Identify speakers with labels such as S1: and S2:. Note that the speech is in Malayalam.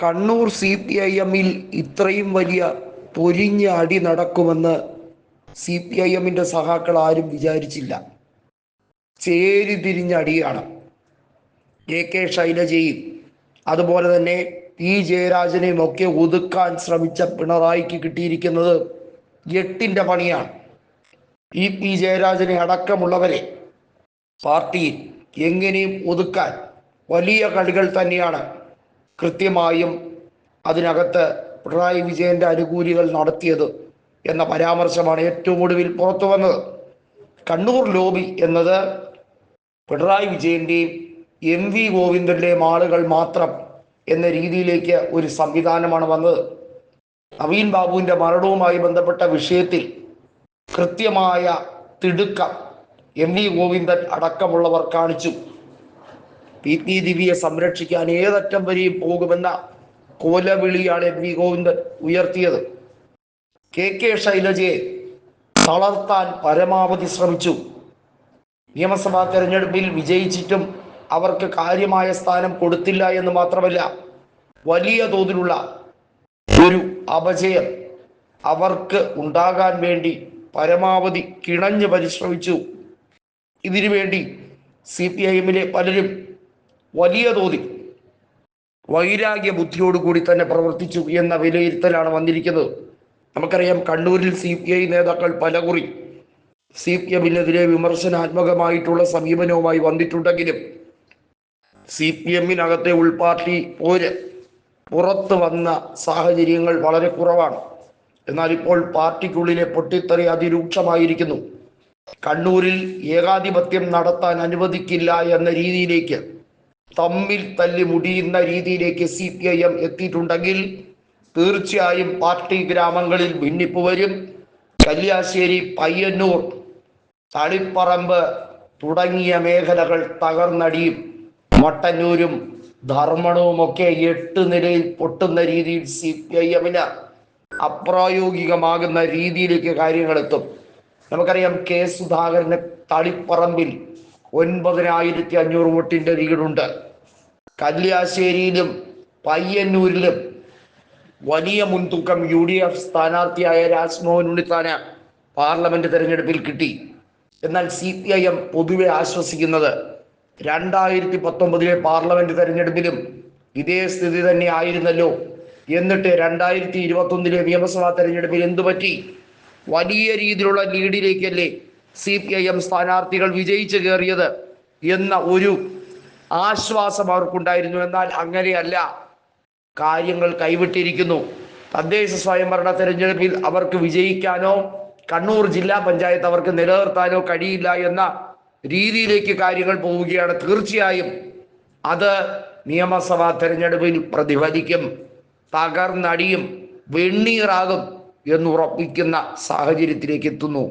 S1: കണ്ണൂർ CPIM-ൽ ഇത്രയും വലിയ പൊരിഞ്ഞ അടി നടക്കുമെന്ന് CPIM-ന്റെ സഖാക്കൾ ആരും വിചാരിച്ചില്ല. ചേരിതിരിഞ്ഞ അടിയാണ്. AK ശൈലജയും അതുപോലെ തന്നെ P ജയരാജനെയും ഒക്കെ ഒതുക്കാൻ ശ്രമിച്ച പിണറായിക്ക് കിട്ടിയിരിക്കുന്നത് 8ന്റെ പണിയാണ്. ഈ P ജയരാജനെ അടക്കമുള്ളവരെ പാർട്ടിയിൽ എങ്ങനെയും ഒതുക്കാൻ വലിയ കളികൾ തന്നെയാണ് കൃത്യമായും അതിനകത്ത് പിണറായി വിജയന്റെ അനുകൂലികൾ നടത്തിയത് എന്ന പരാമർശമാണ് ഏറ്റവും ഒടുവിൽ പുറത്തു വന്നത്. കണ്ണൂർ ലോബി എന്നത് പിണറായി വിജയന്റെയും MV ഗോവിന്ദന്റെയും ആളുകൾ മാത്രം എന്ന രീതിയിലേക്ക് ഒരു സംവിധാനമാണ് വന്നത്. നവീൻ ബാബുവിന്റെ മരണവുമായി ബന്ധപ്പെട്ട വിഷയത്തിൽ കൃത്യമായ തിടുക്കം MV ഗോവിന്ദൻ അടക്കമുള്ളവർ കാണിച്ചു. PP ദിവ്യയെ സംരക്ഷിക്കാൻ ഏതറ്റം വരെയും പോകുമെന്ന കോലവിളിയാണ് MV ഗോവിന്ദൻ ഉയർത്തിയത്. KK ശൈലജയെ തളർത്താൻ പരമാവധി ശ്രമിച്ചു. നിയമസഭാ തെരഞ്ഞെടുപ്പിൽ വിജയിച്ചിട്ടും അവർക്ക് കാര്യമായ സ്ഥാനം കൊടുത്തില്ല എന്ന് മാത്രമല്ല, വലിയ തോതിലുള്ള ഒരു അപജയം അവർക്ക് ഉണ്ടാകാൻ വേണ്ടി പരമാവധി കിണഞ്ഞ് പരിശ്രമിച്ചു. ഇതിനുവേണ്ടി CPIM-ലെ പലരും വലിയ തോതിൽ വൈരാഗ്യ ബുദ്ധിയോടുകൂടി തന്നെ പ്രവർത്തിച്ചു എന്ന വിലയിരുത്തലാണ് വന്നിരിക്കുന്നത്. നമുക്കറിയാം, കണ്ണൂരിൽ CPI നേതാക്കൾ പലകുറി CPM-നെതിരെ വിമർശനാത്മകമായിട്ടുള്ള സമീപനവുമായി വന്നിട്ടുണ്ടെങ്കിലും CPM-നകത്തെ ഉൾപാർട്ടി പോര് പുറത്തു വന്ന സാഹചര്യങ്ങൾ വളരെ കുറവാണ്. എന്നാൽ ഇപ്പോൾ പാർട്ടിക്കുള്ളിലെ പൊട്ടിത്തെറി അതിരൂക്ഷമായിരിക്കുന്നു. കണ്ണൂരിൽ ഏകാധിപത്യം നടത്താൻ അനുവദിക്കില്ല എന്ന രീതിയിലേക്ക്, തമ്മിൽ തല്ലി മുടിയുന്ന രീതിയിലേക്ക് CPIM എത്തിയിട്ടുണ്ടെങ്കിൽ തീർച്ചയായും പാർട്ടി ഗ്രാമങ്ങളിൽ ഭിന്നിപ്പ് വരും. കല്യാശ്ശേരി, പയ്യന്നൂർ, തളിപ്പറമ്പ് തുടങ്ങിയ മേഖലകൾ തകർന്നടിയും. മട്ടന്നൂരും ധർമ്മടവും ഒക്കെ 8 നിലയിൽ പൊട്ടുന്ന രീതിയിൽ CPIM-ന് അപ്രായോഗികമാകുന്ന രീതിയിലേക്ക് കാര്യങ്ങൾ എത്തും. നമുക്കറിയാം, K സുധാകരന് തളിപ്പറമ്പിൽ 9500 വോട്ടിന്റെ ലീഡുണ്ട്. കല്യാശ്ശേരിയിലും പയ്യന്നൂരിലും വലിയ മുൻതൂക്കം UDF സ്ഥാനാർത്ഥിയായ രാജ്മോഹൻ ഉണ്ണിത്താന് പാർലമെന്റ് തെരഞ്ഞെടുപ്പിൽ കിട്ടി. എന്നാൽ CPIM പൊതുവെ ആശ്വസിക്കുന്നത് 2019 പാർലമെന്റ് തെരഞ്ഞെടുപ്പിലും ഇതേ സ്ഥിതി തന്നെ ആയിരുന്നല്ലോ, എന്നിട്ട് 2021 നിയമസഭാ തെരഞ്ഞെടുപ്പിൽ എന്തുപറ്റി? വലിയ രീതിയിലുള്ള ലീഡിലേക്കല്ലേ CPIM സ്ഥാനാർത്ഥികൾ വിജയിച്ചു കയറിയത് എന്ന ഒരു ആശ്വാസം അവർക്കുണ്ടായിരുന്നു. എന്നാൽ അങ്ങനെയല്ല, കാര്യങ്ങൾ കൈവിട്ടിരിക്കുന്നു. തദ്ദേശ സ്വയംഭരണ തെരഞ്ഞെടുപ്പിൽ അവർക്ക് വിജയിക്കാനോ കണ്ണൂർ ജില്ലാ പഞ്ചായത്ത് അവർക്ക് നിലനിർത്താനോ കഴിയില്ല എന്ന രീതിയിലേക്ക് കാര്യങ്ങൾ പോവുകയാണ്. തീർച്ചയായും അത് നിയമസഭാ തെരഞ്ഞെടുപ്പിൽ പ്രതിഫലിക്കും, തകർന്നടിയും, വെണ്ണീറാകും എന്നുറപ്പിക്കുന്ന സാഹചര്യത്തിലേക്ക് എത്തുന്നു.